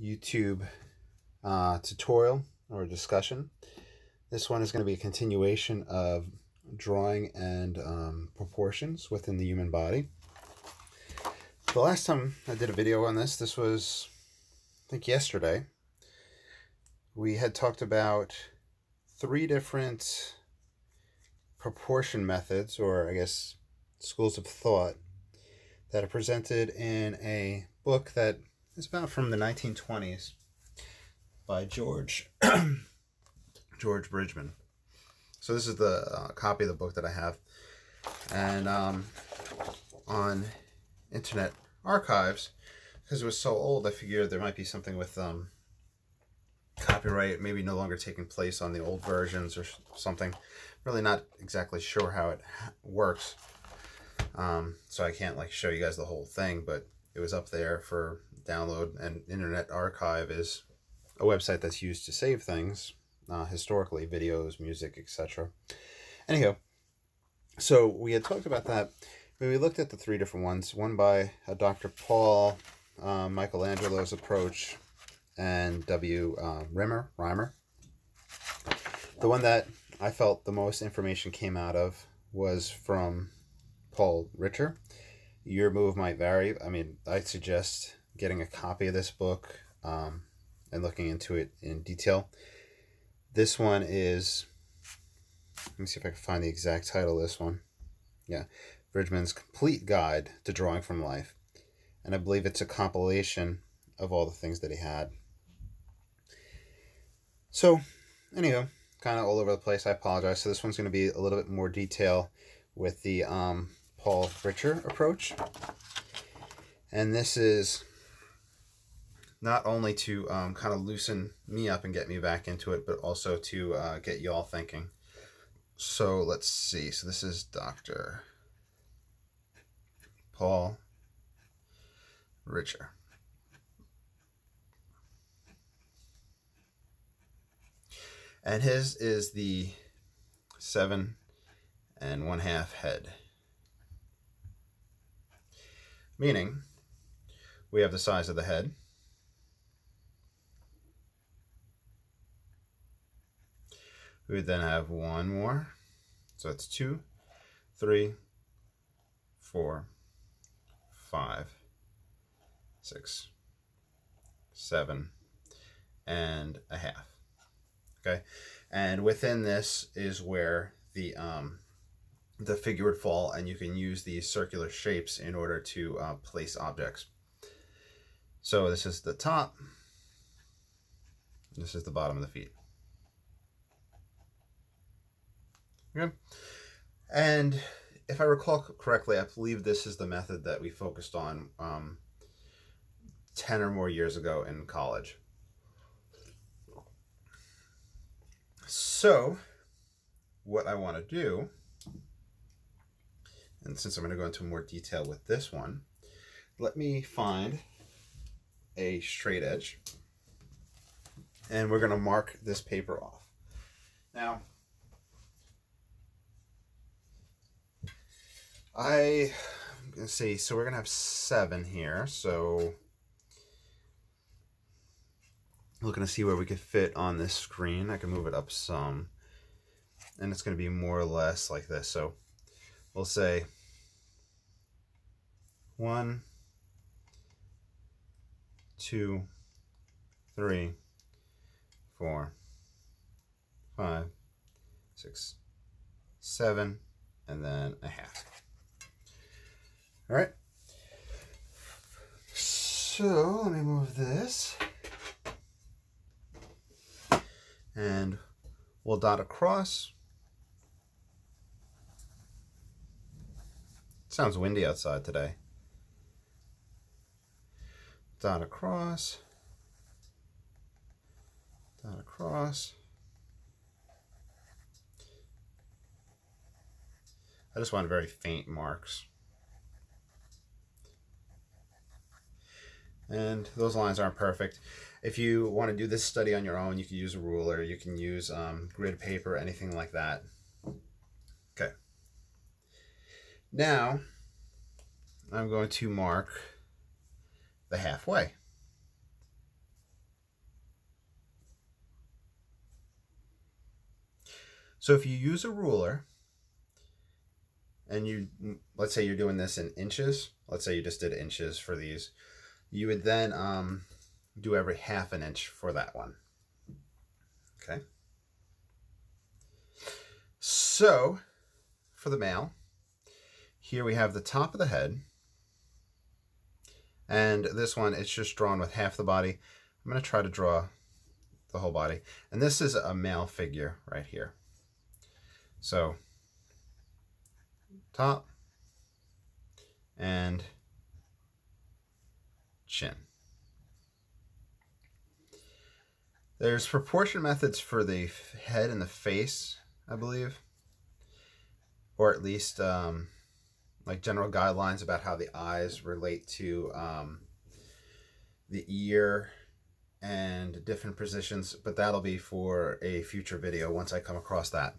YouTube tutorial or discussion. This one is going to be a continuation of drawing and proportions within the human body. The last time I did a video on this was, I think, yesterday. We had talked about 3 different proportion methods, or I guess schools of thought, that are presented in a book that is about from the 1920s by George Bridgman. So this is the copy of the book that I have, and on Internet Archives, because it was so old, I figured there might be something with copyright maybe no longer taking place on the old versions or something. Really not exactly sure how it works, so I can't show you guys the whole thing, but it was up there for download. And Internet Archive is a website that's used to save things historically, videos, music, etc. Anyhow, so we had talked about that. We looked at the 3 different ones, one by Dr. Paul, Michelangelo's approach, and W. Reimer. The one that I felt the most information came out of was from Paul Richer. Your move might vary. I mean, I'd suggest getting a copy of this book and looking into it in detail. This one is, let me see if I can find the exact title of this one. Yeah, Bridgman's Complete Guide to Drawing from Life. And I believe it's a compilation of all the things that he had. So, anyhow, kind of all over the place. I apologize. So this one's going to be a little bit more detail with the Paul Richer approach. And this is not only to kind of loosen me up and get me back into it, but also to get y'all thinking. So let's see. So this is Dr. Paul Richer. And his is the 7 1/2 head. Meaning, we have the size of the head. We would then have one more. So it's 2, 3, 4, 5, 6, 7 1/2. Okay, and within this is where the figure would fall, and you can use these circular shapes in order to place objects. So this is the top. This is the bottom of the feet. Okay, and if I recall correctly, I believe this is the method that we focused on 10 or more years ago in college. So what I want to do, and since I'm going to go into more detail with this one, let me find a straight edge, and we're going to mark this paper off. Now, I'm going to see, so we're going to have 7 here, so looking to see where we could fit on this screen. I can move it up some, and it's going to be more or less like this. So we'll say 1, 2, 3, 4, 5, 6, 7, and then 1/2. All right. So let me move this. And we'll dot across. It sounds windy outside today. Dot across. Dot across. I just want very faint marks. And those lines aren't perfect. If you want to do this study on your own, you can use a ruler, you can use grid paper, anything like that. Okay. Now, I'm going to mark the halfway. So if you use a ruler and you, let's say you're doing this in inches, let's say you just did inches for these, you would then do every half an inch for that one. Okay. So for the male, here we have the top of the head, and this one, it's just drawn with half the body. I'm going to try to draw the whole body, and this is a male figure right here. So top and chin. There's proportion methods for the head and the face, I believe, or at least like general guidelines about how the eyes relate to the ear and different positions, but that'll be for a future video once I come across that.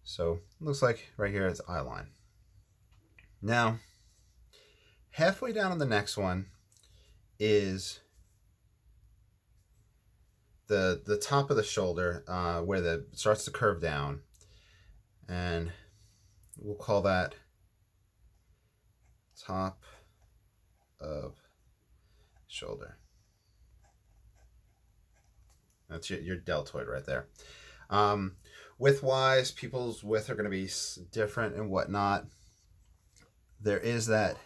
So it looks like right here it's eye line. Now, halfway down on the next one is the top of the shoulder, where it starts to curve down, and we'll call that top of shoulder. That's your deltoid right there. Width-wise, people's width are going to be different and whatnot. There is that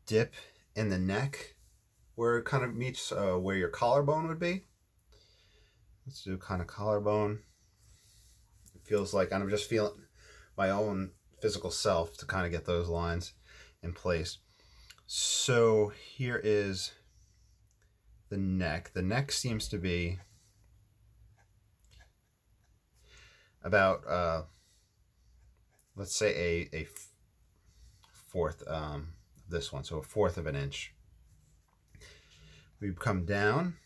dip in the neck where it kind of meets where your collarbone would be. Let's do kind of collarbone. It feels like I'm just feeling my own physical self to kind of get those lines in place. So here is the neck. The neck seems to be about let's say a fourth of this one, so a fourth of an inch. We come down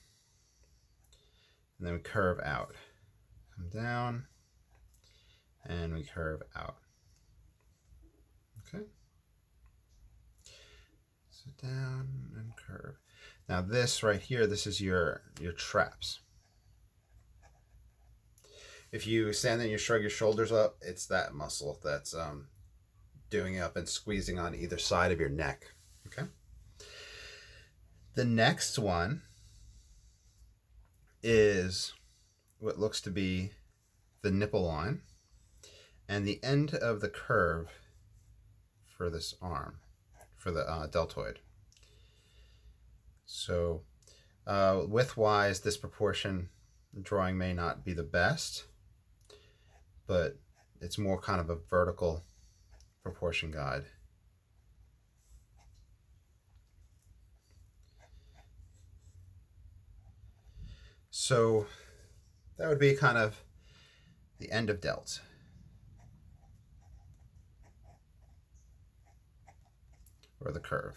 and then we curve out. Come down and we curve out. Okay. So down and curve. Now this right here, this is your traps. If you stand and you shrug your shoulders up, it's that muscle that's doing it up and squeezing on either side of your neck. Okay. The next one is what looks to be the nipple line and the end of the curve for this arm, for the deltoid. So width-wise, this proportion drawing may not be the best, but it's more kind of a vertical proportion guide. So that would be kind of the end of delt. Or the curve.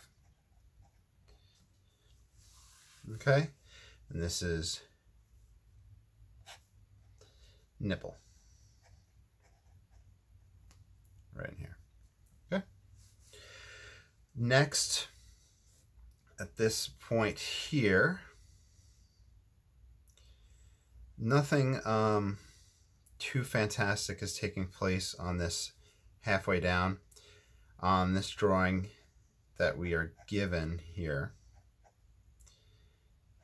Okay, and this is nipple. Right in here. Okay. Next, at this point here, nothing too fantastic is taking place on this halfway down on this drawing that we are given here.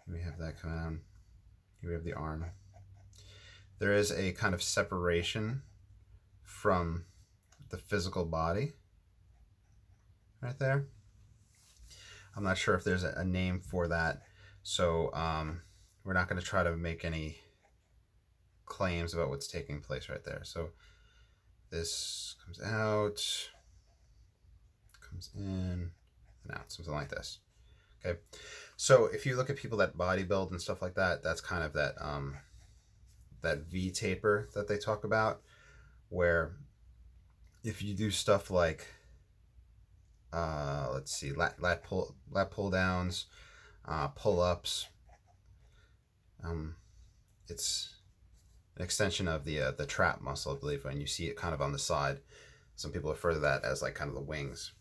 We have that come down. Here we have the arm. There is a kind of separation from the physical body right there. I'm not sure if there's a name for that, so we're not going to try to make any claims about what's taking place right there. So this comes out, comes in, and out, something like this. Okay, so if you look at people that bodybuild and stuff like that, that's kind of that that Vtaper that they talk about, where if you do stuff like let's see, lat pull downs, pull ups, it's an extension of the trap muscle, I believe, when you see it kind of on the side. Some people refer to that as like kind of the wings.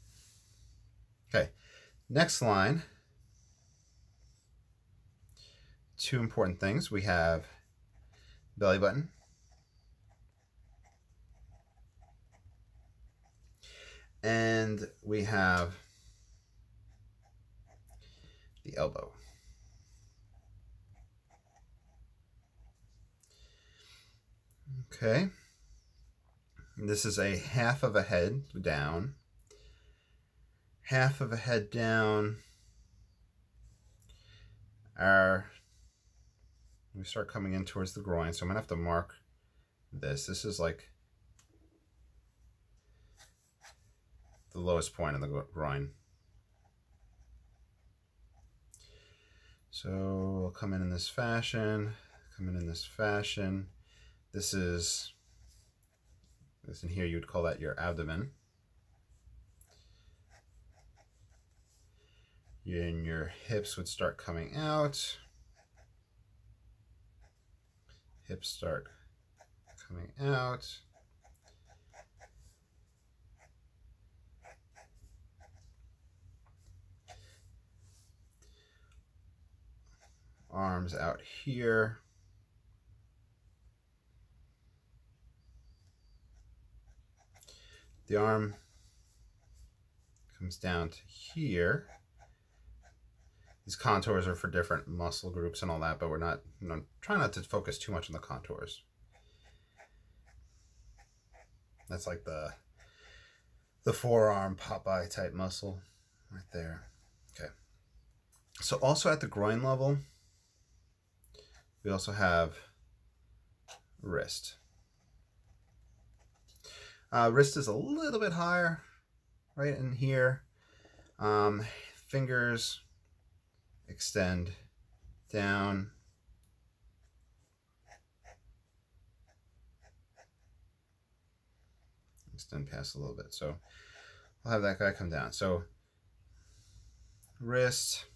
Okay, next line. Two important things. We have belly button. And we have the elbow. Okay. And this is a half of a head down. Half of a head down. We start coming in towards the groin, so I'm gonna have to mark this. This is like the lowest point of the groin. So we'll come in this fashion, This in here, you would call that your abdomen. And your hips would start coming out. Hips start coming out. Arms out here. The arm comes down to here. These contours are for different muscle groups and all that, but we're not, try not to focus too much on the contours. That's like the forearm Popeye type muscle right there. Okay. So also at the groin level, we also have wrist. Wrist is a little bit higher right in here. Fingers extend down. Extend past a little bit. So I'll have that guy come down. So wrist,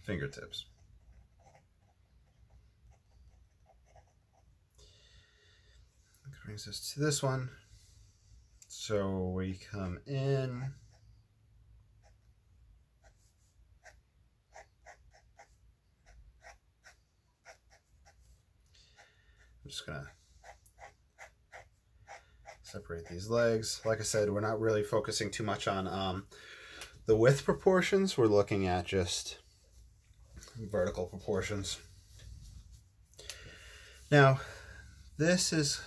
fingertips. That brings us to this one. So we come in. I'm just gonna separate these legs. Like I said, we're not really focusing too much on the width proportions. We're looking at just vertical proportions. Now, this is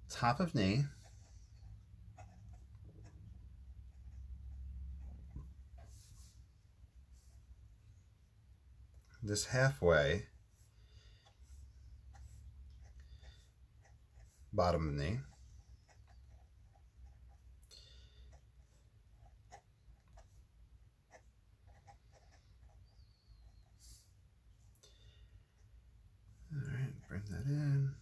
top of knee. This halfway, bottom of knee. All right, bring that in.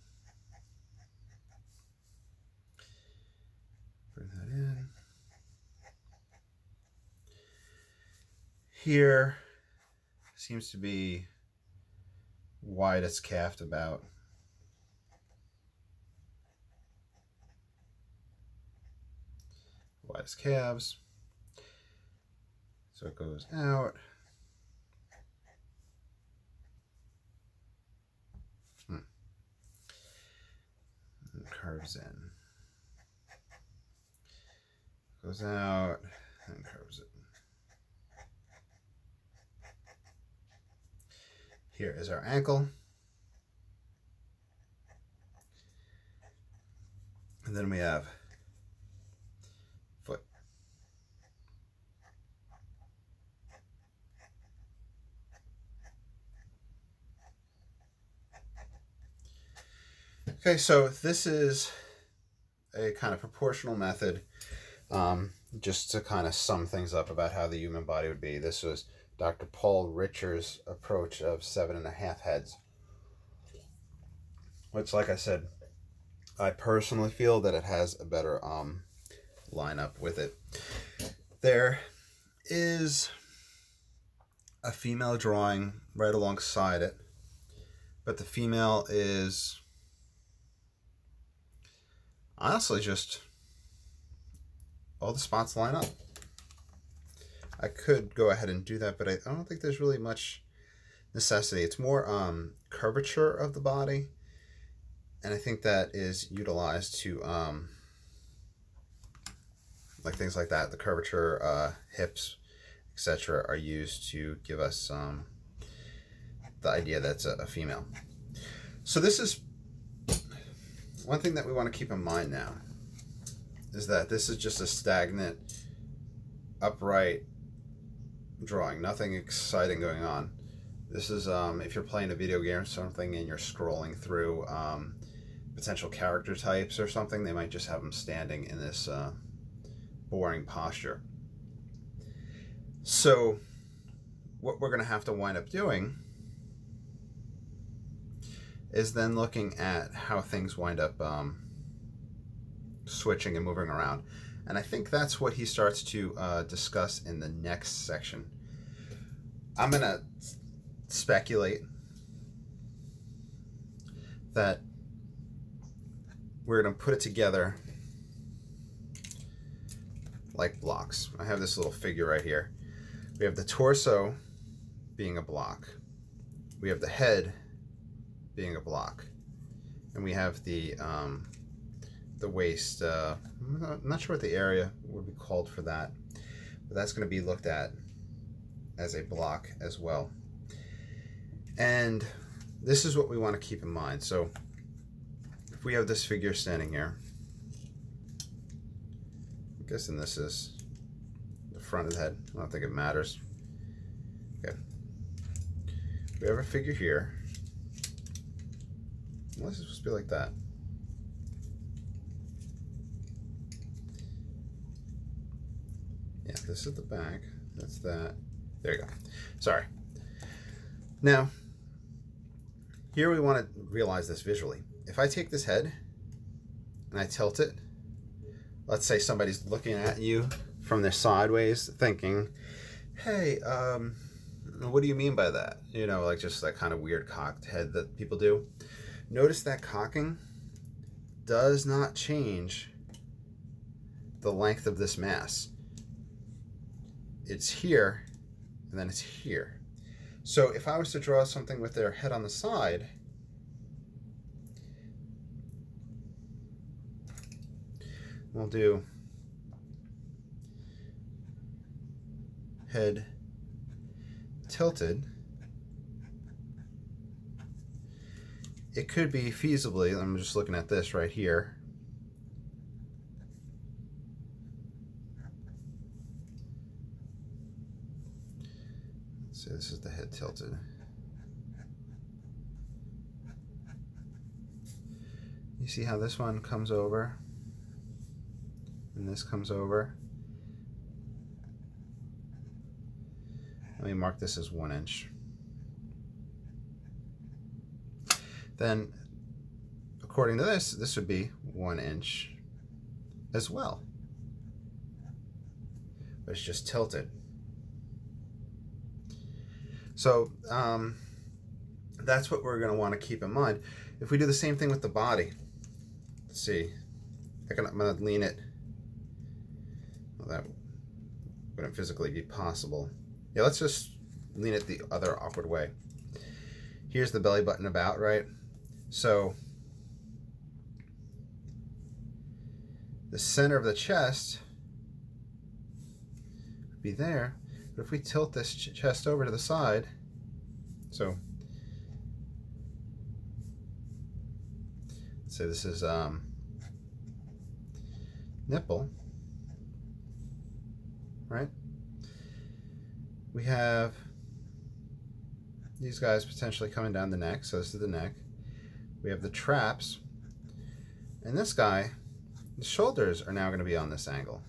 Bring that in. Here seems to be widest calf about. Widest calves. So it goes out. And curves in. Goes out and curves it. Here is our ankle. And then we have foot. Okay, so this is a kind of proportional method, just to kind of sum things up about how the human body would be. This was Dr. Paul Richer's approach of 7.5 heads, which, like I said, I personally feel that it has a better lineup with it. There is a female drawing right alongside it, but the female is honestly just all the spots line up. I could go ahead and do that, but I don't think there's really much necessity. It's more curvature of the body, and I think that is utilized to like things like that. The curvature, hips, etc., are used to give us the idea that's a female. So this is one thing that we want to keep in mind now, is that this is just a stagnant, upright drawing. Nothing exciting going on. This is if you're playing a video game or something and you're scrolling through potential character types or something, they might just have them standing in this boring posture. So what we're going to have to wind up doing is then looking at how things wind up switching and moving around. And I think that's what he starts to discuss in the next section. I'm going to speculate that we're going to put it together like blocks. I have this little figure right here. We have the torso being a block. We have the head being a block. And we have the waist. I'm not sure what the area would be called for that, but that's going to be looked at as a block as well. And this is what we want to keep in mind. So if we have this figure standing here, I'm guessing this is the front of the head. I don't think it matters. Okay. We have a figure here. Well, this is supposed to be like that. Yeah, this is the back. That's that. There you go. Sorry. Now, here we want to realize this visually. If I take this head and I tilt it, let's say somebody's looking at you from their sideways thinking, hey, what do you mean by that? You know, like just that kind of weird cocked head that people do. Notice that cocking does not change the length of this mass. It's here, and then it's here. So if I was to draw something with their head on the side, we'll do head tilted. It could be feasibly, I'm just looking at this right here. Let's say this is the head tilted. You see how this one comes over and this comes over? Let me mark this as 1 inch. Then, according to this, this would be 1 inch as well. But it's just tilted. So that's what we're going to want to keep in mind. If we do the same thing with the body, let's see, I'm going to lean it. Well, that wouldn't physically be possible. Yeah, let's just lean it the other awkward way. Here's the belly button about, right? So the center of the chest would be there, but if we tilt this chest over to the side, so let's say this is nipple, right? We have these guys potentially coming down the neck, so this is the neck. We have the traps, and this guy, the shoulders are now going to be on this angle.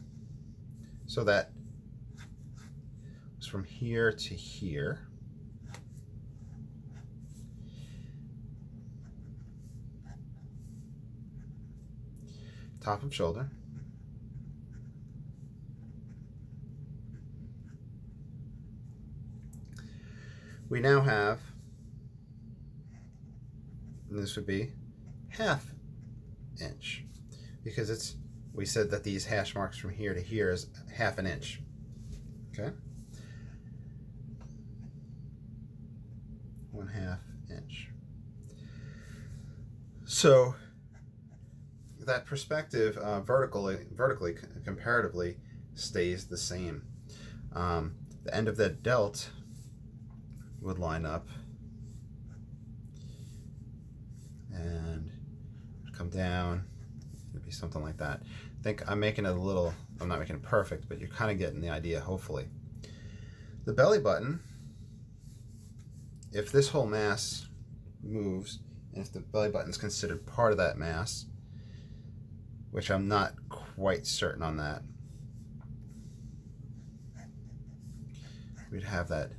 So that is from here to here. Top of shoulder. We now have, and this would be 1/2 inch, because it's, we said that these hash marks from here to here is 1/2 inch. Okay. 1/2 inch. So that perspective vertically comparatively stays the same. The end of that delt would line up and come down. It'd be something like that. I think I'm making it a little, I'm not making it perfect, but you're kind of getting the idea, hopefully. The belly button, if this whole mass moves, and if the belly button is considered part of that mass, which I'm not quite certain on that, we'd have that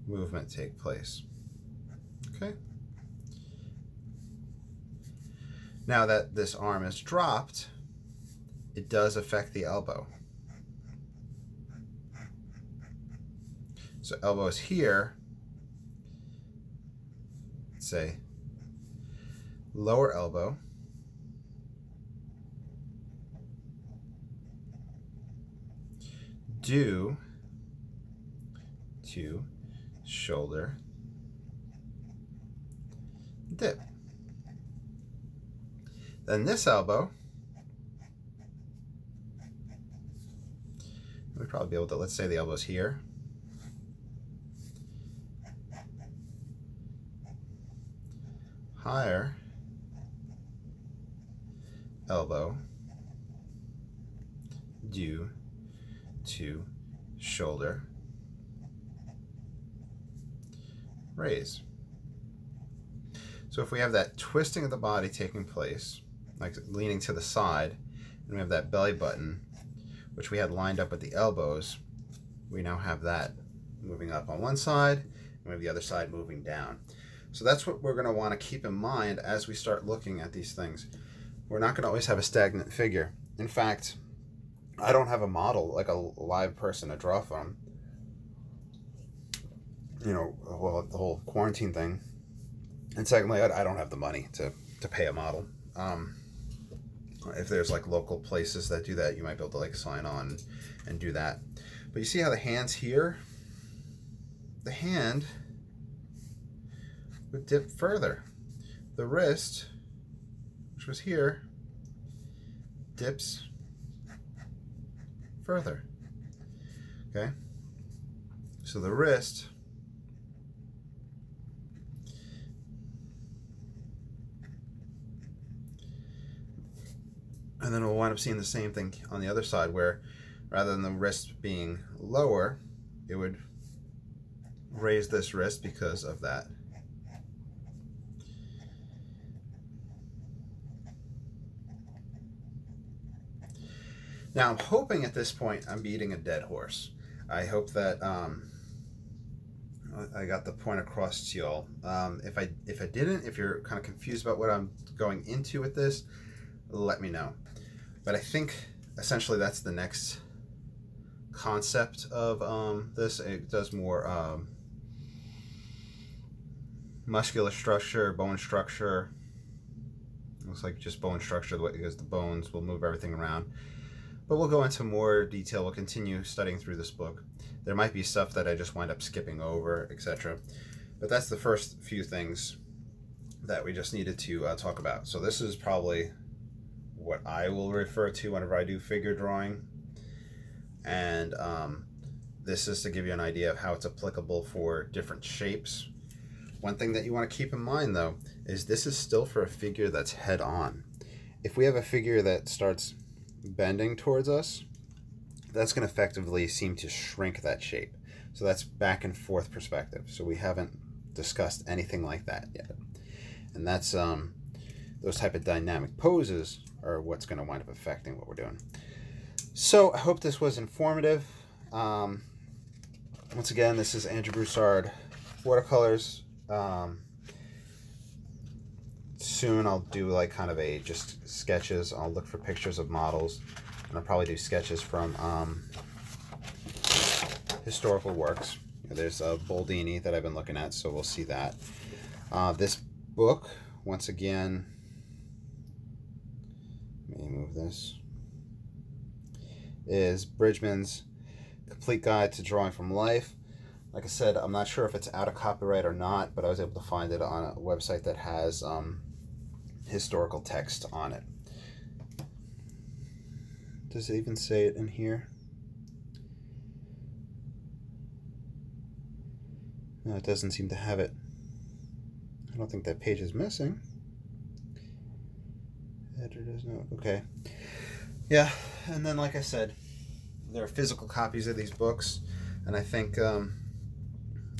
movement take place. Okay. Now that this arm is dropped, it does affect the elbow. So elbow is here, let's say lower elbow, due to shoulder dip. Then this elbow, we'd probably be able to, let's say the elbow's here. Higher elbow due to shoulder raise. So if we have that twisting of the body taking place, like leaning to the side, and we have that belly button, which we had lined up with the elbows, we now have that moving up on one side, and we have the other side moving down. So that's what we're going to want to keep in mind as we start looking at these things. We're not going to always have a stagnant figure. In fact, I don't have a model, like a live person to draw from. You know, well, the whole quarantine thing. And secondly, I don't have the money to pay a model. If there's like local places that do that, you might be able to like sign on and do that. But you see how the hand's here? The hand would dip further. The wrist, which was here, dips further. Okay? So the wrist and then we'll wind up seeing the same thing on the other side, where rather than the wrist being lower, it would raise this wrist because of that. Now I'm hoping at this point I'm beating a dead horse. I hope that I got the point across to y'all. If I didn't, if you're kind of confused about what I'm going into with this, let me know. But I think essentially that's the next concept of this. It does more muscular structure, bone structure. Looks like just bone structure, because the bones will move everything around. But we'll go into more detail. We'll continue studying through this book. There might be stuff that I just wind up skipping over, etc. But that's the first few things that we just needed to talk about. So this is probably what I will refer to whenever I do figure drawing. And this is to give you an idea of how it's applicable for different shapes. One thing that you want to keep in mind, though, is this is still for a figure that's head on. If we have a figure that starts bending towards us, that's going to effectively seem to shrink that shape. So that's back and forth perspective. So we haven't discussed anything like that yet. And that's those type of dynamic poses are what's going to wind up affecting what we're doing. So I hope this was informative. Once again, this is Andrew Broussard watercolors. Soon I'll do like kind of a just sketches. I'll look for pictures of models, and I'll probably do sketches from historical works. There's a Boldini that I've been looking at, so we'll see that. This book, once again, let me move this, is Bridgman's Complete Guide to Drawing from Life. Like I said, I'm not sure if it's out of copyright or not, but I was able to find it on a website that has historical text on it. Does it even say it in here? No, it doesn't seem to have it. I don't think that page is missing. Editor's note. Okay. Yeah, and then like I said, there are physical copies of these books, and I think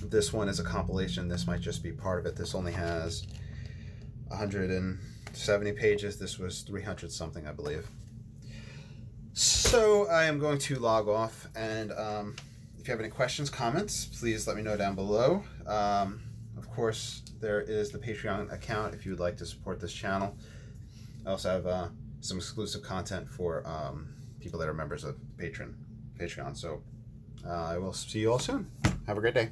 this one is a compilation. This might just be part of it. This only has 170 pages. This was 300 something, I believe. So I am going to log off, and if you have any questions, comments, please let me know down below. Of course, there is the Patreon account if you would like to support this channel. I also have some exclusive content for people that are members of Patreon. So I will see you all soon. Have a great day.